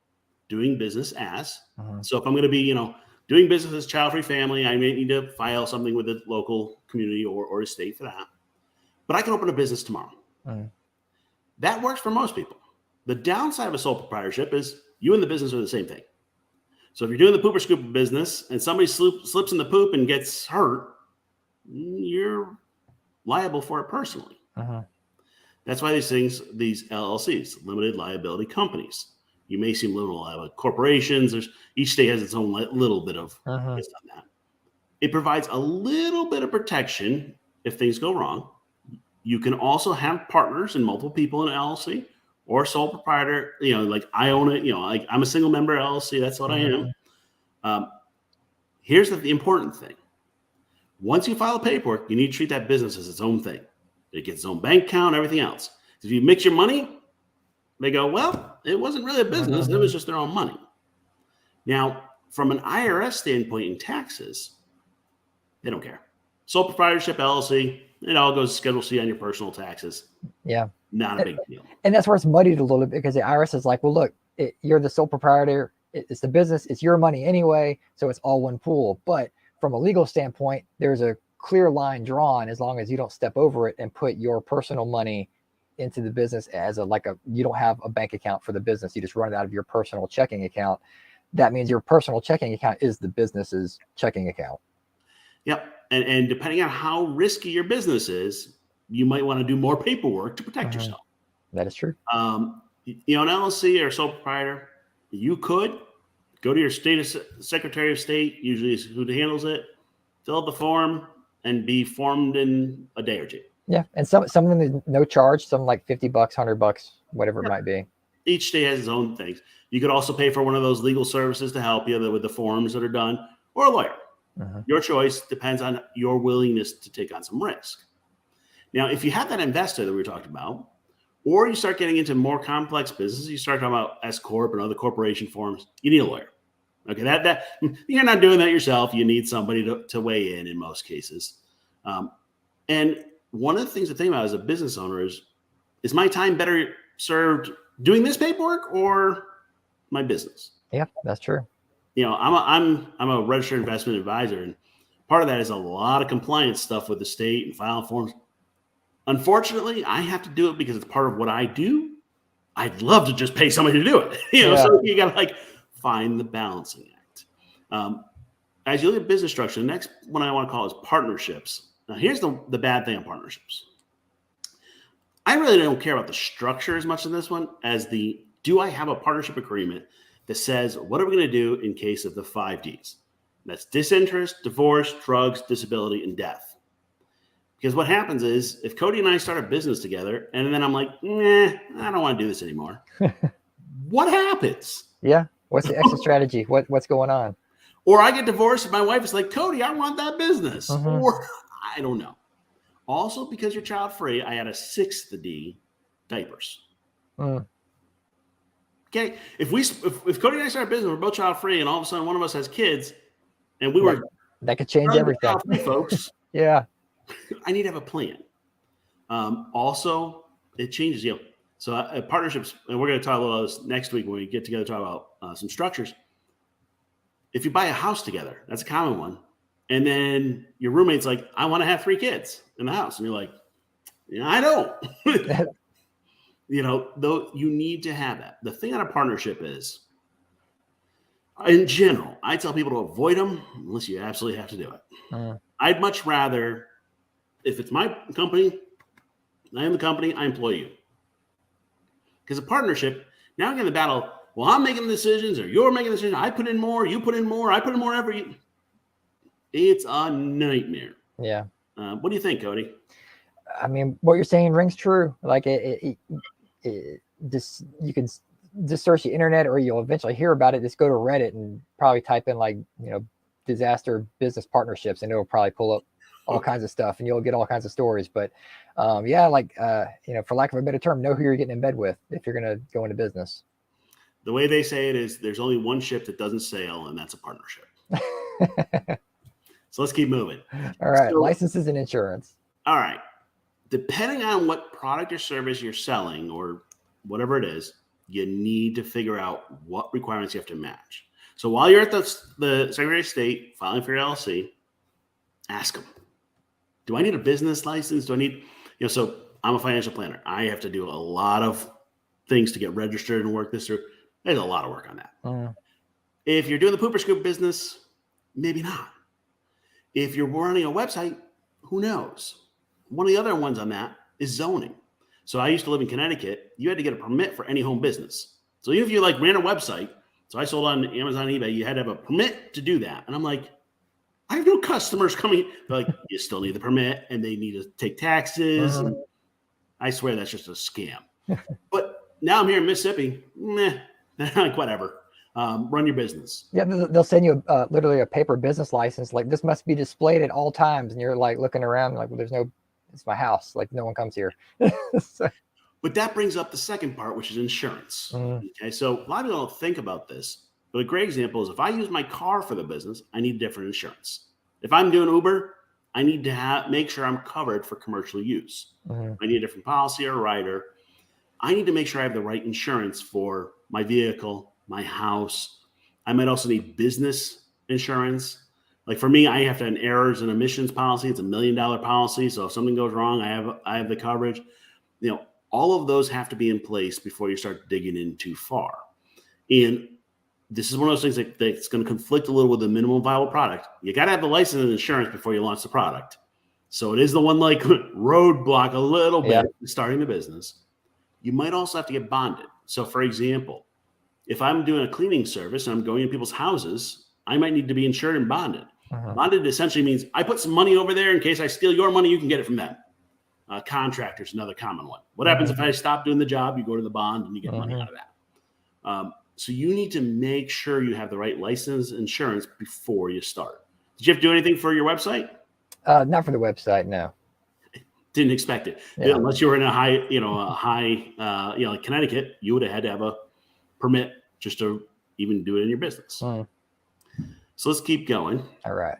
doing business as. So if I'm going to be, doing business as Childfree Family, I may need to file something with the local community or a state for that. But I can open a business tomorrow. That works for most people. The downside of a sole proprietorship is you and the business are the same thing. So if you're doing the pooper scooper business and somebody slips in the poop and gets hurt, you're liable for it personally. That's why these LLCs, limited liability companies. You may see limited liability corporations. Each state has its own little bit of based on that. It provides a little bit of protection if things go wrong. You can also have partners and multiple people in an LLC or sole proprietor. Like I own it. Like I'm a single member LLC. That's what I am. Here's the important thing. Once you file paperwork, you need to treat that business as its own thing. It gets its own bank account, everything else. If you mix your money, they go, well, it wasn't really a business. It was just their own money. Now, from an IRS standpoint in taxes, they don't care. Sole proprietorship LLC, it all goes Schedule C on your personal taxes. Yeah. Not a big deal. And that's where it's muddied a little bit because the IRS is like, well, look, you're the sole proprietor. It's the business. It's your money anyway. So it's all one pool. But from a legal standpoint, there's a clear line drawn as long as you don't step over it and put your personal money into the business as you don't have a bank account for the business. You just run it out of your personal checking account. That means your personal checking account is the business's checking account. Yep. And depending on how risky your business is, you might want to do more paperwork to protect yourself. That is true. An LLC or sole proprietor, you could go to your Secretary of State, usually is who handles it, fill out the form, and be formed in a day or two. Yeah, and some of them is no charge, some like $50, $100, whatever it might be. Each state has its own things. You could also pay for one of those legal services to help you with the forms that are done, or a lawyer. Your choice depends on your willingness to take on some risk. Now, if you have that investor that we were talking about, or you start getting into more complex businesses, you start talking about S Corp and other corporation forms, you need a lawyer. Okay, that you're not doing that yourself. You need somebody to weigh in most cases. And one of the things to think about as a business owner is my time better served doing this paperwork or my business? Yeah, that's true. I'm a registered investment advisor, and part of that is a lot of compliance stuff with the state and filing forms. Unfortunately, I have to do it because it's part of what I do. I'd love to just pay somebody to do it. So you got to find the balancing act. As you look at business structure, the next one I want to call is partnerships. Now, here's the bad thing on partnerships. I really don't care about the structure as much in this one as do I have a partnership agreement that says, what are we going to do in case of the 5 Ds? That's disinterest, divorce, drugs, disability, and death. Because what happens is if Cody and I start a business together and then I'm like, I don't want to do this anymore. What happens? Yeah. What's the exit strategy? What's going on? Or I get divorced and my wife is like, Cody, I want that business. Or I don't know. Also, because you're child free, I had a 6th D, diapers. Okay. If Cody and I start a business, we're both child free, and all of a sudden one of us has kids, and that could change everything, folks. Yeah. I need to have a plan. Also, it changes. So partnerships, and we're going to talk about this next week when we get together to talk about some structures. If you buy a house together, that's a common one. And then your roommate's like, I want to have 3 kids in the house. And you're like, I don't. Though you need to have that. The thing on a partnership is, in general, I tell people to avoid them unless you absolutely have to do it. I'd much rather, if it's my company, I am the company, I employ you. Because a partnership, now we get in the battle, well, I'm making the decisions or you're making the decisions. I put in more, you put in more, I put in more effort. It's a nightmare. Yeah. What do you think, Cody? I mean, what you're saying rings true. Like you can just search the internet, or you'll eventually hear about it. Just go to Reddit and probably type in disaster business partnerships, and it'll probably pull up all kinds of stuff, and you'll get all kinds of stories. But for lack of a better term, know who you're getting in bed with if you're going to go into business. The way they say it is, there's only one ship that doesn't sail, and that's a partnership. So let's keep moving. All right. So, Licenses and insurance. all right. Depending on what product or service you're selling or whatever it is, you need to figure out what requirements you have to match. So while you're at the Secretary of State filing for your LLC, ask them, do I need a business license? Do I need, so I'm a financial planner. I have to do a lot of things to get registered and work this through. There's a lot of work on that. If you're doing the pooper scoop business, maybe not. If you're running a website, who knows? One of the other ones on that is zoning. So I used to live in Connecticut. You had to get a permit for any home business. So even if you ran a website, so I sold on Amazon, eBay, you had to have a permit to do that. And I'm like, I have no customers coming. They're like, you still need the permit and they need to take taxes. And I swear that's just a scam. But now I'm here in Mississippi. Like whatever. Run your business. Yeah, they'll send you literally a paper business license. Like, this must be displayed at all times. And you're like looking around like, well, it's my house. Like, no one comes here. So. But that brings up the second part, which is insurance. Okay, so a lot of people don't think about this. But a great example is if I use my car for the business, I need different insurance. If I'm doing Uber, I need to make sure I'm covered for commercial use. I need a different policy or rider. I need to make sure I have the right insurance for my vehicle, my house. I might also need business insurance. Like for me, I have to have an errors and emissions policy. It's $1 million policy. So if something goes wrong, I have the coverage. All of those have to be in place before you start digging in too far. And this is one of those things that's going to conflict a little with the minimum viable product. You got to have the license and insurance before you launch the product. So it is the one roadblock a little bit starting the business. You might also have to get bonded. So for example, if I'm doing a cleaning service and I'm going to people's houses, I might need to be insured and bonded. Bonded essentially means I put some money over there in case I steal your money, you can get it from them. Contractors, another common one. What happens if I stop doing the job? You go to the bond and you get money out of that. So you need to make sure you have the right license insurance before you start. Did you have to do anything for your website? Not for the website, no. Didn't expect it. Yeah. Unless you were in a high, like Connecticut, you would have had to have a permit just to even do it in your business. So let's keep going. All right.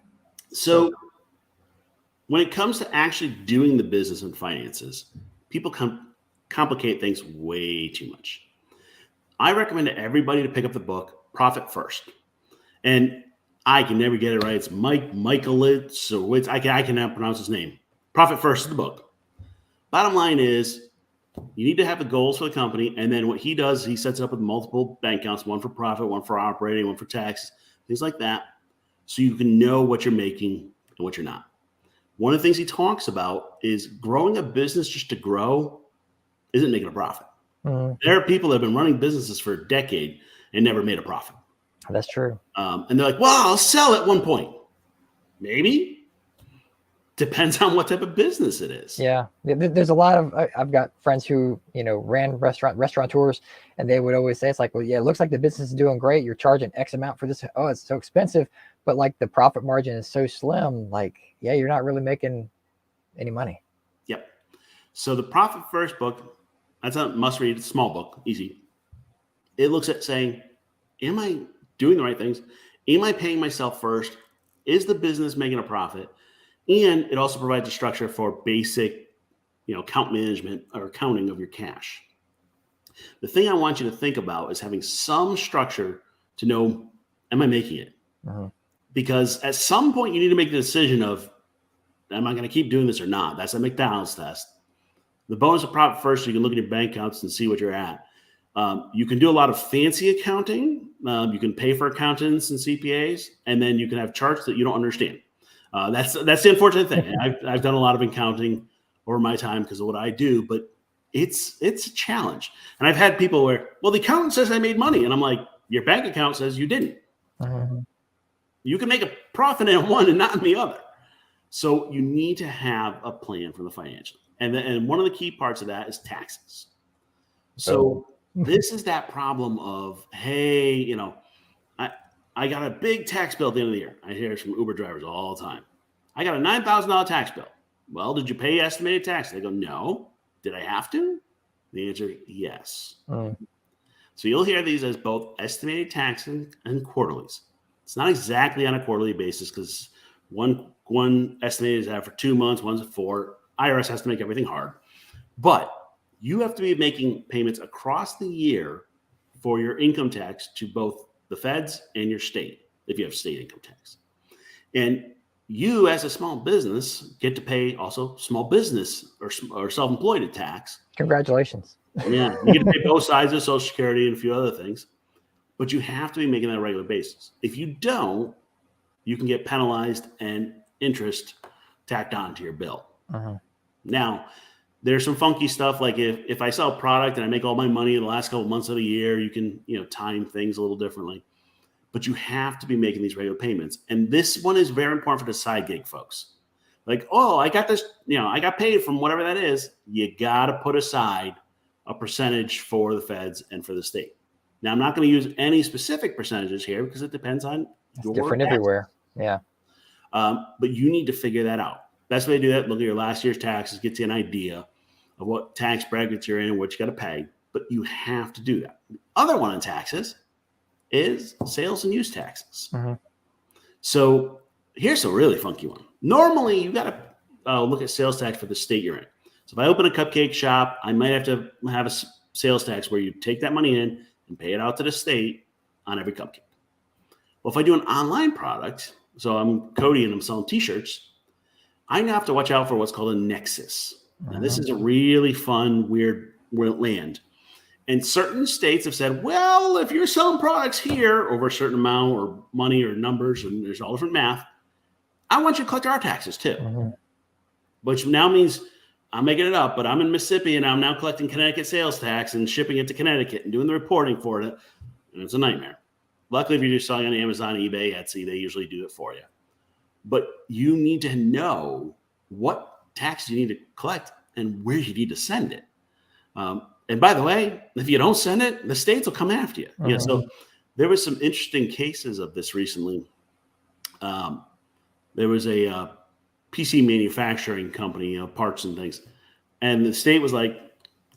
So when it comes to actually doing the business and finances, people complicate things way too much. I recommend to everybody to pick up the book, Profit First. And I can never get it right. It's Michaelitz, or I cannot pronounce his name. Profit First is the book. Bottom line is, you need to have the goals for the company. And then what he does, he sets it up with multiple bank accounts, one for profit, one for operating, one for tax, things like that. So you can know what you're making and what you're not. One of the things he talks about is growing a business just to grow isn't making a profit. There are people that have been running businesses for a decade and never made a profit. That's true. And they're like, well, I'll sell at one point. Maybe. Depends on what type of business it is. Yeah. There's a lot of, I've got friends who, ran restaurateurs, and they would always say, it's like, well, yeah, it looks like the business is doing great. You're charging X amount for this. Oh, it's so expensive. But like the profit margin is so slim. Like, yeah, you're not really making any money. Yep. So the Profit First book, that's a must read, small book, easy. It looks at saying, am I doing the right things? Am I paying myself first? Is the business making a profit? And it also provides a structure for basic, account management or accounting of your cash. The thing I want you to think about is having some structure to know, am I making it? Because at some point you need to make the decision of, am I going to keep doing this or not? That's a McDonald's test. The bonus of Profit First, you can look at your bank accounts and see what you're at. You can do a lot of fancy accounting. You can pay for accountants and CPAs, and then you can have charts that you don't understand. That's the unfortunate thing. I've done a lot of accounting over my time because of what I do, but it's a challenge. And I've had people where, well, the accountant says I made money, and I'm like, your bank account says you didn't. You can make a profit in one and not in the other. So you need to have a plan for the financial. And one of the key parts of that is taxes. So this is that problem of, hey, I got a big tax bill at the end of the year. I hear it from Uber drivers all the time. I got a $9,000 tax bill. Well, did you pay estimated tax? They go, no. Did I have to? The answer is yes. So you'll hear these as both estimated tax and quarterlies. It's not exactly on a quarterly basis because One estimated is out for 2 months, one's at 4. IRS has to make everything hard. But you have to be making payments across the year for your income tax to both the feds and your state, if you have state income tax. And you, as a small business, get to pay also small business or self-employed tax. Congratulations. Yeah, you get to pay both sides of Social Security and a few other things. But you have to be making that on a regular basis. If you don't, you can get penalized and interest tacked on to your bill. Now, there's some funky stuff like if I sell a product and I make all my money in the last couple of months of the year, you can time things a little differently. But you have to be making these regular payments. And this one is very important for the side gig folks. Like, oh, I got this, I got paid from whatever that is. You got to put aside a percentage for the feds and for the state. Now, I'm not going to use any specific percentages here because it depends on it's different everywhere. Yeah. But you need to figure that out. Best way to do that, look at your last year's taxes, get you an idea of what tax brackets you're in and what you got to pay. But you have to do that. The other one on taxes is sales and use taxes. So here's a really funky one. Normally, you got to look at sales tax for the state you're in. So if I open a cupcake shop, I might have to have a sales tax where you take that money in and pay it out to the state on every cupcake. Well, if I do an online product, so I'm Cody and I'm selling t-shirts, I now have to watch out for what's called a nexus. Now, this is a really fun, weird land. And certain states have said, well, if you're selling products here over a certain amount or money or numbers, and there's all different math, I want you to collect our taxes too. Which now means I'm making it up, but I'm in Mississippi and I'm now collecting Connecticut sales tax and shipping it to Connecticut and doing the reporting for it. And it's a nightmare. Luckily, if you're just selling on Amazon, eBay, Etsy, they usually do it for you. But you need to know what tax you need to collect and where you need to send it. And by the way, if you don't send it, the states will come after you. Yeah. So there was some interesting cases of this recently. There was a PC manufacturing company, parts and things. And the state was like,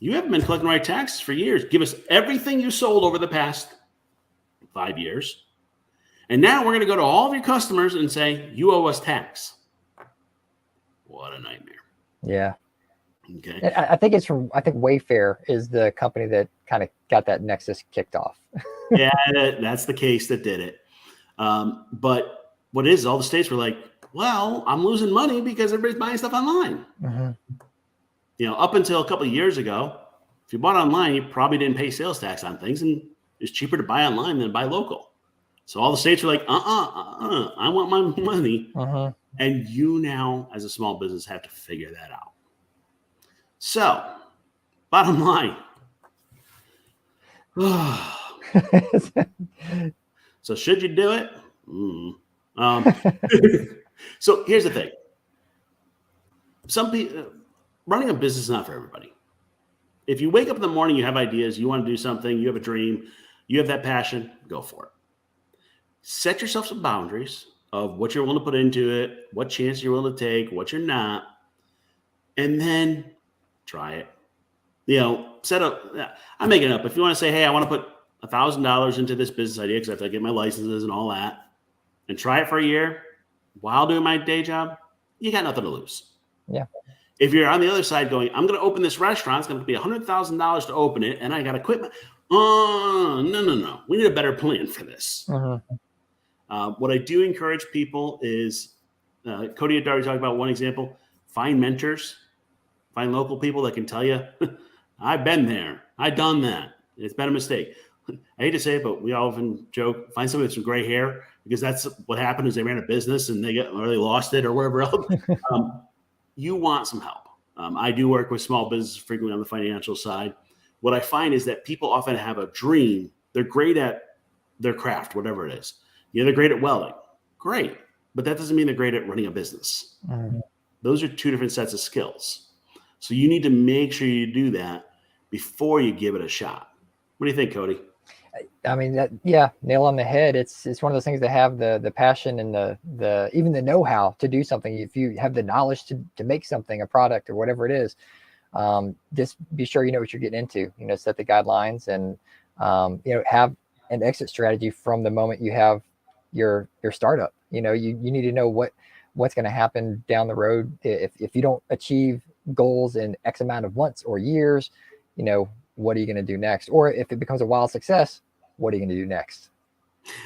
you haven't been collecting the right taxes for years. Give us everything you sold over the past 5 years. And now we're going to go to all of your customers and say, you owe us tax. What a nightmare. Yeah. Okay. And I think Wayfair is the company that kind of got that nexus kicked off. Yeah, that's the case that did it. But what is, all the states were like, well, I'm losing money because everybody's buying stuff online. Up until a couple of years ago, if you bought online, you probably didn't pay sales tax on things, and it's cheaper to buy online than buy local. So all the states were like, I want my money. And you now, as a small business, have to figure that out. So, bottom line. So should you do it? So here's the thing. Some people, running a business is not for everybody. If you wake up in the morning, you have ideas, you want to do something, you have a dream, you have that passion, go for it. Set yourself some boundaries of what you're willing to put into it, what chances you're willing to take, what you're not, and then try it. Set up. I'm making it up. If you want to say, hey, I want to put $1,000 into this business idea because I have to get my licenses and all that, and try it for a year while doing my day job, you got nothing to lose. Yeah. If you're on the other side going, I'm going to open this restaurant, it's going to be $100,000 to open it, and I got equipment. No. We need a better plan for this. What I do encourage people is, Cody had already talked about one example, find mentors, find local people that can tell you, I've been there, I've done that. It's been a mistake. I hate to say it, but we often joke, find somebody with some gray hair, because that's what happened is they ran a business and they lost it or whatever else. You want some help. I do work with small businesses frequently on the financial side. What I find is that people often have a dream. They're great at their craft, whatever it is. They're great at welding. Great. But that doesn't mean they're great at running a business. Those are two different sets of skills. So you need to make sure you do that before you give it a shot. What do you think, Cody? I mean, nail on the head. It's one of those things to have the passion and the even the know-how to do something. If you have the knowledge to make something, a product or whatever it is, just be sure you know what you're getting into. Set the guidelines and have an exit strategy from the moment you have your startup. You need to know what's going to happen down the road. If you don't achieve goals in X amount of months or years, what are you going to do next? Or if it becomes a wild success, what are you going to do next?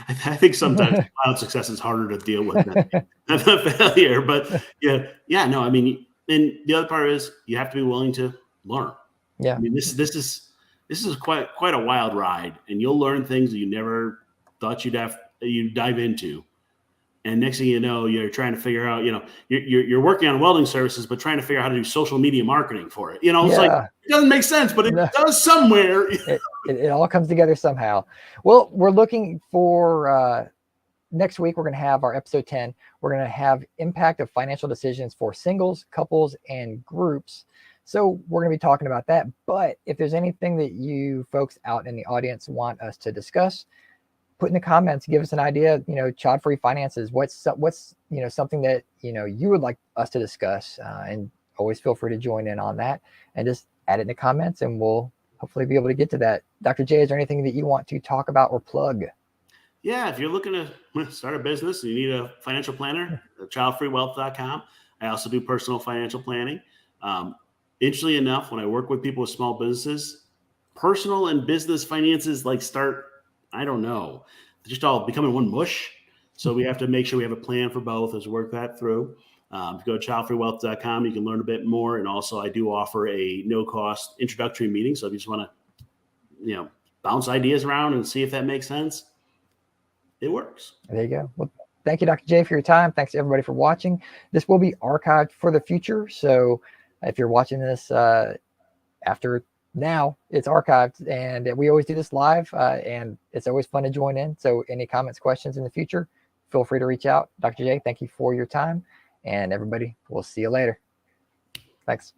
I think sometimes wild success is harder to deal with than failure. But no. I mean, and the other part is you have to be willing to learn. Yeah. I mean, this is quite a wild ride, and you'll learn things that you never thought you'd dive into. And next thing you know, you're trying to figure out, you're working on welding services, but trying to figure out how to do social media marketing for it. It's like, it doesn't make sense, but it does somewhere. It all comes together somehow. Well, we're looking for next week. We're going to have our episode 10. We're going to have impact of financial decisions for singles, couples, and groups. So we're going to be talking about that. But if there's anything that you folks out in the audience want us to discuss, put in the comments, give us an idea, child-free finances, what's something that, you would like us to discuss, and always feel free to join in on that and just add it in the comments, and we'll hopefully be able to get to that. Dr. J, is there anything that you want to talk about or plug? Yeah. If you're looking to start a business and you need a financial planner, childfreewealth.com. I also do personal financial planning. Interestingly enough, when I work with people with small businesses, personal and business finances I don't know, just all becoming one mush. So we have to make sure we have a plan for both as we work that through. If you go to childfreewealth.com, you can learn a bit more. And also I do offer a no-cost introductory meeting. So if you just want to, bounce ideas around and see if that makes sense, it works. There you go. Well, thank you, Dr. J, for your time. Thanks to everybody for watching. This will be archived for the future. So if you're watching this after now, it's archived, and we always do this live, and it's always fun to join in. So any comments, questions in the future, feel free to reach out. Dr. J, thank you for your time, and everybody, we'll see you later. Thanks.